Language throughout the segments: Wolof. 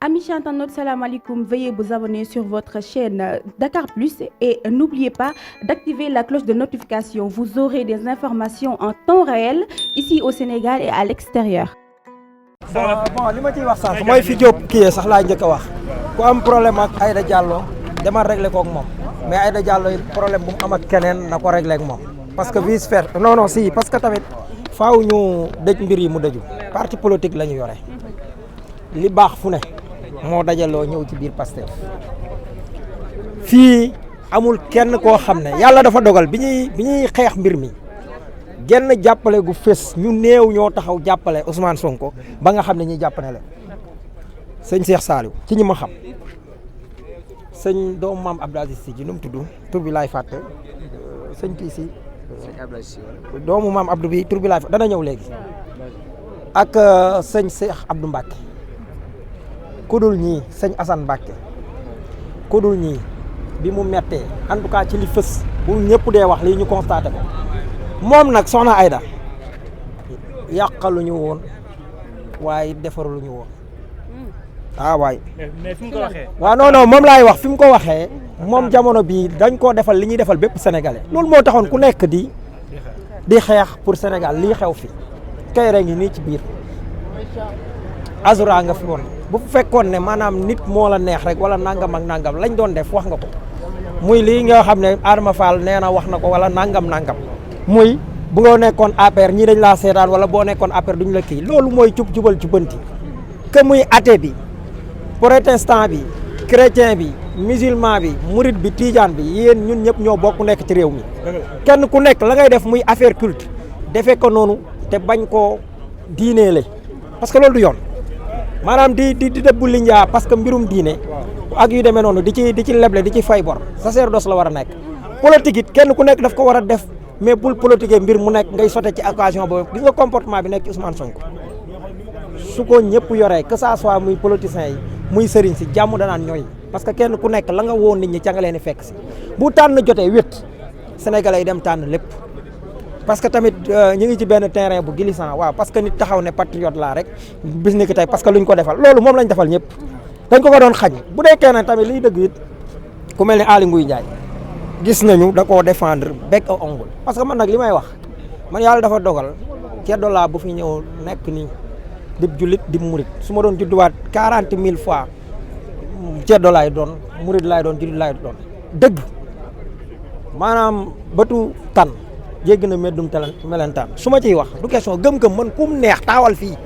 Amis internautes, salam alaikum. Veuillez vous abonner sur votre chaîne Dakar Plus et n'oubliez pas d'activer la cloche de notification. Vous aurez des informations en temps réel ici au Sénégal et à l'extérieur. bon li ma ciy wax sax mooy fi Diop kii sax laa njëkk a wax ku am problème ak Aïda Diallo demal régler ko ak moom mais Aïda Diallo problème bu mu am ak keneen na ko régler ak moom parce que vice versa non si parce que tamit faaw ñu dëj mbir yi mu dëju parti politique la ñu yore li baax fu ne moo dajaloo ñëw ci biir Pastef fii amul kenn koo xam ne yàlla dafa dogal bi ñuy xeex mbir mi genn jàppale gu fës ñu néew ñoo taxaw jàppale Ousmane Sonko ba nga xam ne ñuy jàppale leen sëñ Cheikh Saliou ci ñi ma xam sëñ doomu maam Abdou Aziz Sy ji nu mu tudd tur bi laay fàtte sëñ kii si doomu maam Abdou bi tur bi laay fàtte dana ñëw léegi ak sëñ Cheikh Abdou Mbacke kudul ñii sëñ Assane Mbacke kudul ñii bi mu mettee en tout cas ci li fës bu ñëpp dee wax lii ñu constaté ko moom nag soxna Aïda yàqaluñu woon waaye defaruñu woon waay. mais fi mu ko waxee. waaw non moom laay wax fi mu ko waxee moom jamono bii dañ koo defal li ñuy defal bépp sénégalais loolu moo taxoon ku nekk di xeex pour Sénégal lii xew fi Kayre ngi nii ci biir Azura nga fi woon bu fekkoon ne maanaam nit moo la neex rek wala nangam ak nangam lañ doon def wax nga ko muy lii nga xam ne Adama Fall nee na wax na ko wala nangam. muy bu nga nekkoon APR ñii dañ laa seetaan wala boo nekkoon APR duñ la kii loolu mooy jubal jubanti que muy athée bi protestant bi chrétien bi musulman bi murid bi tijaan bi yéen ñun ñëpp ñoo bokk nekk ci réew mi kenn ku nekk la ngay def muy affaire culte defee ko noonu te bañ koo diineele parce que loolu du yoon maanaam di dëbbu linjaa parce que mbirum diine ak yu demee noonu di ci leble di ci fay bor sacerdoce la war a nekk politique it kenn ku nekk daf ko war a def mais bul politique mbir mu nekk ngay sote ci occasion boobu gis nga comportement bi nekk ci Ousmane Sonko su ko ñëpp yoree que ça soit muy politiciens yi muy sëriñ si jàmm danaan ñooy parce que kenn ku nekk la nga woon nit ñi ca nga leen di fekk si bu tànn jotee wét sénégalais yi dem tànn lépp parce que tamit ñu ngi ci benn terrain bu glissant waaw parce que nit taxaw ne patriote laa rek bis ni ki tey parce que luñ ko defal loolu moom lañ defal ñëpp dañ ko doon xañ bu dee kenn tamit liy dëgg it ku mel ne Aly Ngouille Ndiaye gis nañu da koo défendre bec et ongle parce que man nag li may wax man yàlla dafa dogal ceddo laa bu fi ñëw nekk nii di jullit di murit su ma doon judduwaat 40 000 fois ceddo laay doon murit laay doon jullit laay doon dëgg maanaam bëtu tan jéggi na meddum melentaan su ma ciy wax du question gëm-gëm man kum neex taawal fii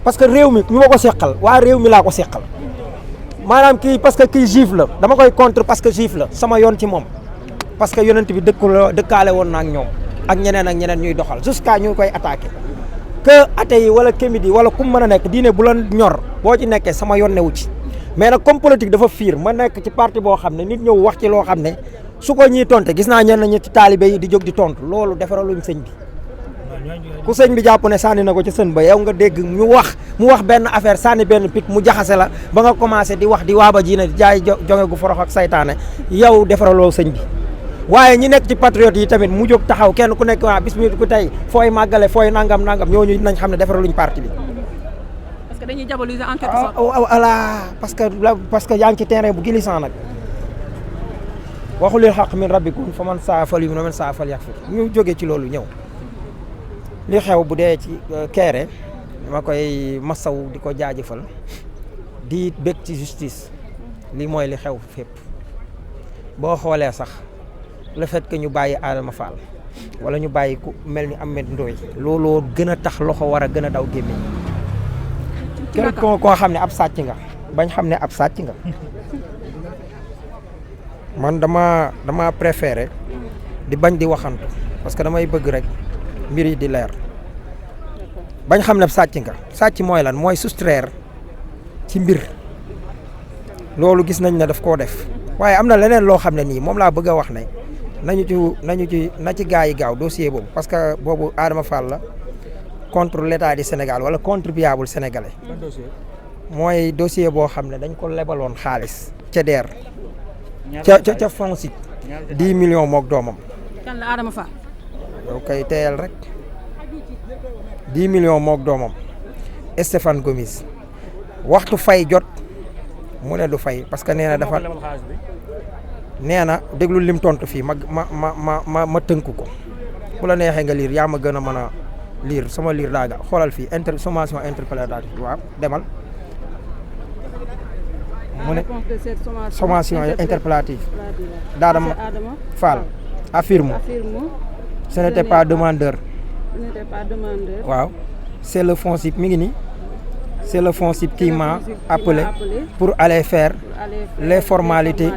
parce que réew mi ñu ma ko seqal waa réew mi laa ko seqal maanaam kii parce que kii juif la dama koy contre parce que juif la sama yoon ci moom parce que yonent bi dëkkaale woon na ak ñoom ak ñeneen ñuy doxal jusqu'à ñu koy attaqué que athée yi wala kémit yi wala kum mën a nekk diine bu la ñor boo ci nekkee sama yoon newu ci mais nag comme politique dafa fiir ma nekk ci parti boo xam ne nit ñëw wax ci loo xam ne su ko ñiy tonte gis naa ñenn ñi ci taalibe yi di jóg di tontu loolu defaraluñ sëñ bi ku sëñ bi jàpp ne sànni na ko ci sën ba yow nga dégg mu wax benn affaire sànni benn pic mu jaxase la ba nga commencé di wax di waaba ji ne jaay jonge gu forox ak saytaane yow defaraloo sëñ bi waaye ñi nekk ci patriote yi tamit mu jóg taxaw kenn ku nekk waa bis mi ku tey fooy màggale fooy nangam ñooñu nañ xam ne defaraluñ parti bi. parce que dañuy diaboliser en quelque sorte. voilà parce que yaa ngi ci terrain bu glissant nag waxulil xaq min rabbikum fa man saa fal yu'min wa man saa fal yakfur ñu jógee ci loolu ñëw. li xew bu dee ci Kayre dama koy masaw di ko jaajëfal di bég ci justice lii mooy li xew fépp boo xoolee sax le fait que ñu bàyyi Adama Fall wala ñu bàyyi ku mel ni Ahmed Ndoye looloo gën a tax loxo war a gën a daw gémmiñ kenn koo xam ne ab sàcc nga bañ xam ne ab sàcc nga man dama préféré di bañ di waxantu parce que damay bëgg rek mbir yi di leer bañ xam ne sàcc nga sàcc mooy lan mooy soustraire ci mbir loolu gis nañ ne daf koo def waaye am na leneen loo xam ne nii moom laa bëgg a wax ne na ci gaa yi gaaw dossier boobu parce que boobu Adama Fall la contre l'état du Sénégal wala contribuable sénégalais mooy dossier boo xam ne dañ ko lebaloon xaalis ca DER ca FONSIC 10 millions mook doomam kan la Adama Fall yow kay teyel rek 10 millions mook doomam Stéphane Gomis waxtu fay jot mu ne du fay parce que nee na dafa nee na déglu lim tontu fii ma tënk ko bu la neexee nga liir yaa ma gën a mën a liir sama liir daaga xoolal fii sommation interpellative waaw demal mu ne sommation interpellative d'Adama Fall affirme ce n'était pas demandeur waaw c'est le FONSIP mi ngi nii c'est le FONSIP qui m'a appelé pour aller faire les formalités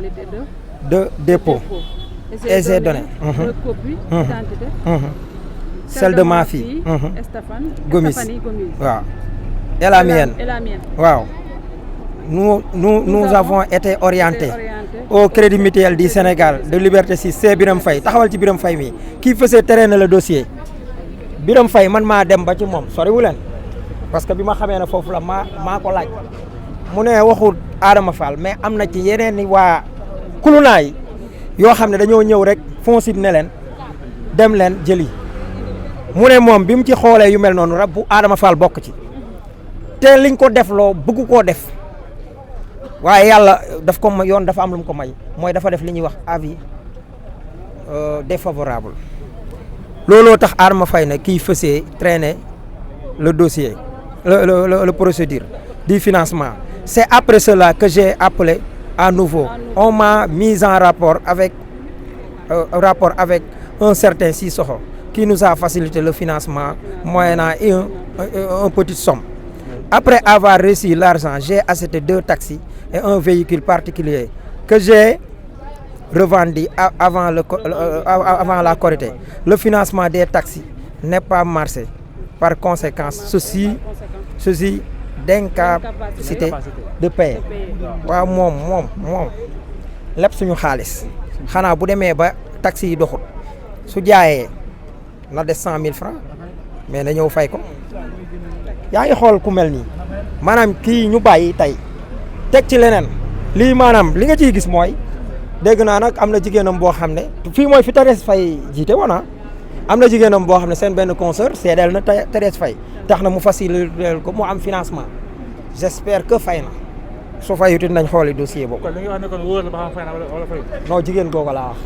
de dépôt et j'ai donné celle de ma fille Gomis waaw et la mienne waaw nous avons été orientés au Crédit Mutuel du Sénégal de Liberté 6 c'est Birame Faye taxawal ci Birame Faye mi qui faisait traîner le dossier Birame Faye man maa dem ba ci moom soriwu leen parce que bi ma xamee ne foofu la maa ko laaj mu ne waxul Adama Fall mais am na ci yeneen ni waa kulunaa yi yoo xam ne dañoo ñëw rek FONSIP ne leen dem leen jëli mu ne moom bi mu ci xoolee yu mel noonu rab bu Adama Fall bokk ci te liñ ko def loo bëgg koo def waaye yàlla daf ko yoon dafa am lu mu ko may mooy dafa def li ñuy wax avis défavorable looloo tax Adama Faye ne kii faisait traîner le dossier le procédure du financement c'est après cela que j'ai appelé à nouveau on m'a mis en rapport avec un certain Sissoko qui nous a facilité le financement moyennant une petite somme. Après avoir reçu l'argent, j'ai acheté 2 taxis et un véhicule particulier que j'ai revendu avant la Korité. Le financement des taxis n'est pas marché. Par conséquent, ceci d'incapacité de payer. waaw moom lépp suñu xaalis xanaa bu demee ba taxi yi doxul su jaayee na des 100 000 francs mais na ñëw fay ko yaa ngi xool ku mel nii maanaam kii ñu bàyyi tey teg ci leneen lii maanaam li nga ciy gis mooy dégg naa nag am na jigéenam boo xam ne fii mooy fi Thérèse Faye jiite woon am na jigéenam boo xam ne seen benn concert seedeel na Thérèse Faye tax na mu faciliter ko mu am financement j'espère que fay na su fayut it nañ xooli dossier boobu. kon da nga wax ne kon wóor na ba xam fay na wala fayut. non jigéen googu laa wax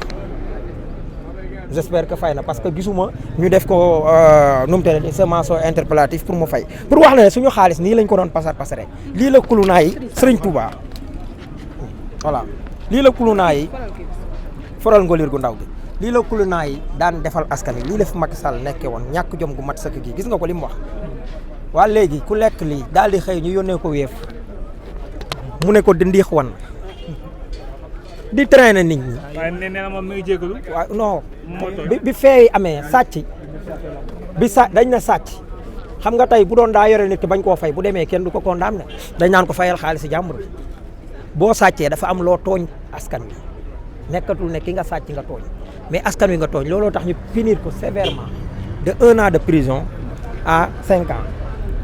j'espère que fay na parce que gisuma ñu def ko nu mu tëddee sommation interpellative pour mu fay pour wax la ne suñu xaalis nii lañ ko doon pasare lii la kulunaa yi Sëriñ Touba voilà lii la kulunaa yi foral ngolir gu ndaw gi lii la kulunaa yi daan defal askan wi lii la fi Macky Sall nekkee woon ñàkk jom gu mat sëkk gi gis nga ko li mu wax waa léegi ku lekk lii daal di xëy ñu yónnee ko Wave mu ne ko dindiix wan di traîner nit ñi. waaye nee na moom mi ngi jégalu. waaw non bi feey amee sàcc dañ na sàcc xam nga tey bu doon daa yore nit ki bañ koo fay bu demee kenn du ko condamné dañ naan ko fayal xaalis jàmbur bi boo sàccee dafa am loo tooñ askan wi nekkatul ne ki nga sàcc nga tooñ mais askan wi nga tooñ looloo tax ñu punir ko sévèrement de 1 an de prison à 5 ans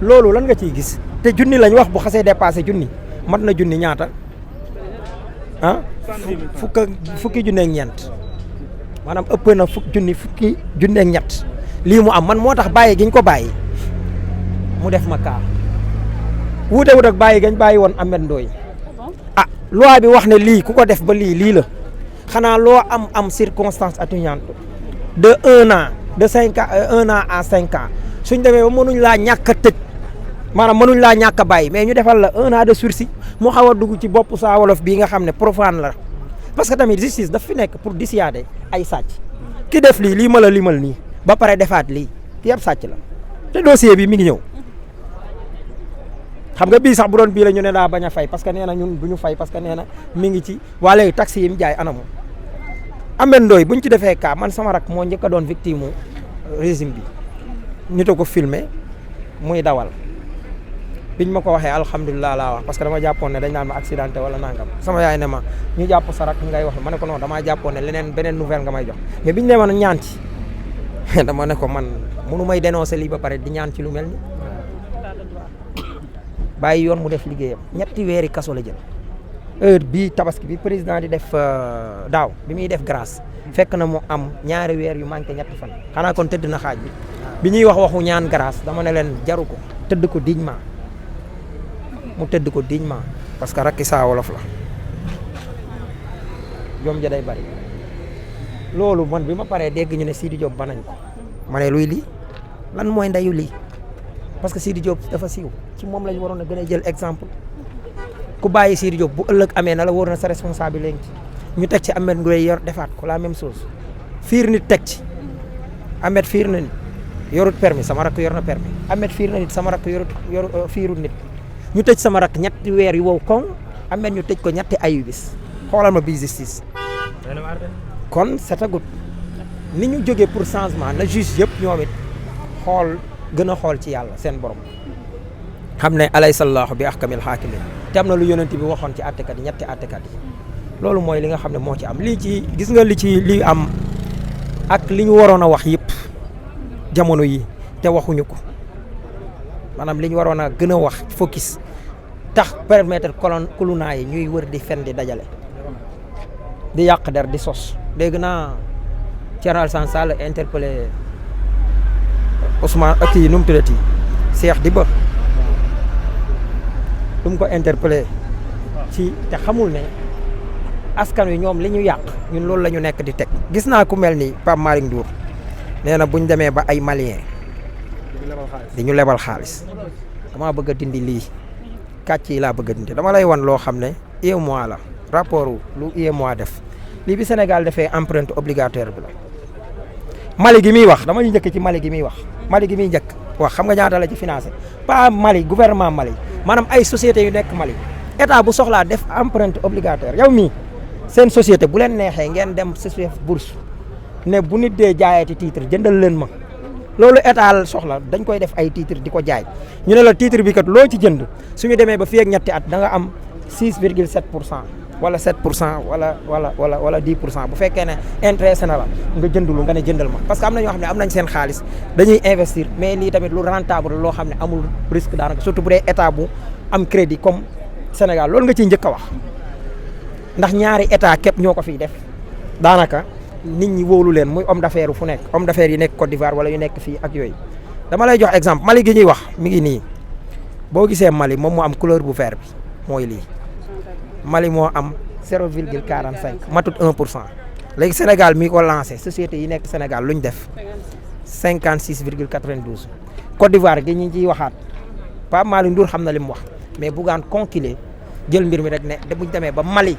loolu lan nga ciy gis te junni lañ wax bu xasee dépassé junni mat na junni ñaata ah fukki junni ak ñeent maanaam ëpp na fukki junni ak ñett lii mu am man moo tax bàyyi giñ ko bàyyi mu def ma kaa wuute wut ak bàyyi gañ bàyyi woon Ahmed Ndoye ah loi bi wax ne lii ku ko def ba lii la xanaa loo am circonstance atténuante de 1 an de 5 ans 1 an à 5 ans suñ demee ba mënuñ laa ñàkk a tëj maanaam mënuñ laa ñàkk a bàyyi mais ñu defal la 1 an de sursis mu xaw a dugg ci bopp Saa Wolof bii nga xam ne profane la parce que tamit justice daf fi nekk pour dissuader ay sàcc ki def lii ma la limal nii ba pare defaat lii ki yëpp sàcc la te dossier bi mi ngi ñëw xam nga bii sax bu doon bii la ñu ne daa bañ a fay parce que nee na ñun du ñu fay parce que nee na mi ngi ci waa léegi taxi yi mu jaay anamu Ahmed Ndoye buñ ci defee cas man sama rak moo njëkk a doon victime régime bi nit a ko filmé muy dawal biñ ma ko waxee alhamdulilah laa wax parce que dama jàppoon ne dañ naan ma accidenté wala nangam sama yaay ne ma ñu jàpp sa rak ngay wax ma ne ko non damaa jàppoon ne beneen nouvelle nga may jox mais biñ ne ma ñaan ci dama ne ko man mënu may dénoncer lii ba pare di ñaan ci lu mel ni bàyyi yoon mu def liggéeyam 3 weeri kaso la jël heure bii tabaski bi président di def daaw bi muy def grâce fekk na mu am 2 weer yu manqué 3 fan xanaa kon tëdd na xaaj bi ñuy waxu ñaan grâce dama ne leen jaru ko tëdd ko dignement mu tëdd ko dignement parce que rakki Saa Wolof la jom ja day bari loolu man bi ma paree dégg ñu ne Sidi Diop ba nañ ko ma ne luy lii lan mooy ndeyu lii parce que Sidi Diop dafa siiw ci moom lañ waroon a gën a jël exemple ku bàyyi Sidi Diop bu ëllëg amee na la wóor na sa responsable lañ ci ñu teg ci Ahmed Ngoye yor defaat ko la même chose fiir nit teg ci Ahmed fiir na nit yorut permis sama rakk yor na permis Ahmed fiir na nit sama rakk fiirut nit ñu tëj sama rakk ñetti weer yu wow koŋ Ahmed ñu tëj ko ñetti ayu bis xoolal ma bi justice kon c'est good ni ñu jógee pour changement na juge yëpp ñoom it xool gën a xool ci yàlla seen borom xam ne alaysallahu bi ahkamil hakimin te am na lu yonent bi waxoon ci attekat yi ñetti attekat yi loolu mooy li nga xam ne moo ci am lii ci gis nga li am ak li ñu waroon a wax yëpp jamono yi te waxuñu ko maanaam li ñu waroon a gën a wax focus tax permettre colonna yi ñuy wër di fen di dajale di yàq der di sos dégg naa Thierno Alassane Sall interpellé Ousmane ak kii nu mu tuddati Cheikh Diba lu mu ko interpellé ci te xamul ne askan wi ñoom li ñu yàq ñun loolu la ñu nekk di teg gis naa ku mel ni Pape Malick Ndour nee na buñ demee ba ay malien di ñu lebal xaalis dama bëgg a dindi lii kàcc yi laa bëgg a dindi dama lay wan loo xam ne UEMOA la rapport lu UEMOA def lii bi Sénégal defee empreinte obligatoire bi la Mali gi muy wax dama ñu njëkk ci Mali gi muy wax Mali gi muy njëkk wax xam nga ñaata la ci financé pas Mali gouvernement Mali maanaam ay sociétés yu nekk Mali état bu soxlaa def empreinte obligatoire yow mii seen société bu leen neexee ngeen dem CCF bourse ne bu nit dee jaayati titre jëndal leen ma loolu état soxla dañ koy def ay titre di ko jaay ñu ne la titre bi kat loo ci jënd suñu demee ba fii ak ñetti at da nga am 6,7 pour cent wala 7 pour cent wala 10 pour cent bu fekkee ne intéressé na la nga jëndulu nga ne jëndal ma parce que am na ñoo xam ne am nañ seen xaalis dañuy investir mais lii tamit lu rentable loo xam ne amul risque daanaka surtout bu dee état bu am crédit comme Sénégal loolu nga ciy njëkk a wax ndax ñaari état képp ñoo ko fiy def daanaka nit ñi wóolu leen muy homme d'affaires fu nekk homme d'affaires yi nekk Côte d'Ivoire wala yu nekk fii ak yooyu dama lay jox exemple Mali gi ñuy wax mi ngi nii boo gisee Mali moom moo am couleur bu vert bi mooy lii Mali moo am 0,45 matut 1 pour cent léegi Sénégal mi ko lancé société yi nekk Sénégal lu ñu def 56,92 Côte d'Ivoire gi ñu ciy waxaat Pape Malick Ndour xam na li mu wax mais Bougane conculé jël mbir mi rek ne buñ demee ba Mali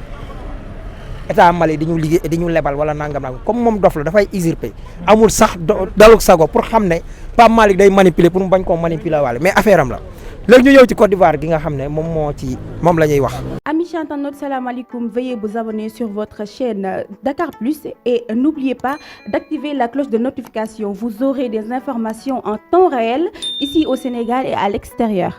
état Mali di ñu liggéey di ñu lebal wala nangam comme moom dof la dafay usurper amul sax daluk sago pour xam ne Pape Malick day manipuler pour mu bañ koo manipuler waale mais affaire am la léegi ñu ñëw ci Côte d'Ivoire gi nga xam ne moom la ñuy wax. Amis internautes, salam alaikum. Veuillez vous abonner sur votre chaîne Dakar Plus et n'oubliez pas d'activer la cloche de notification. Vous aurez des informations en temps réel ici au Sénégal et à l'extérieur.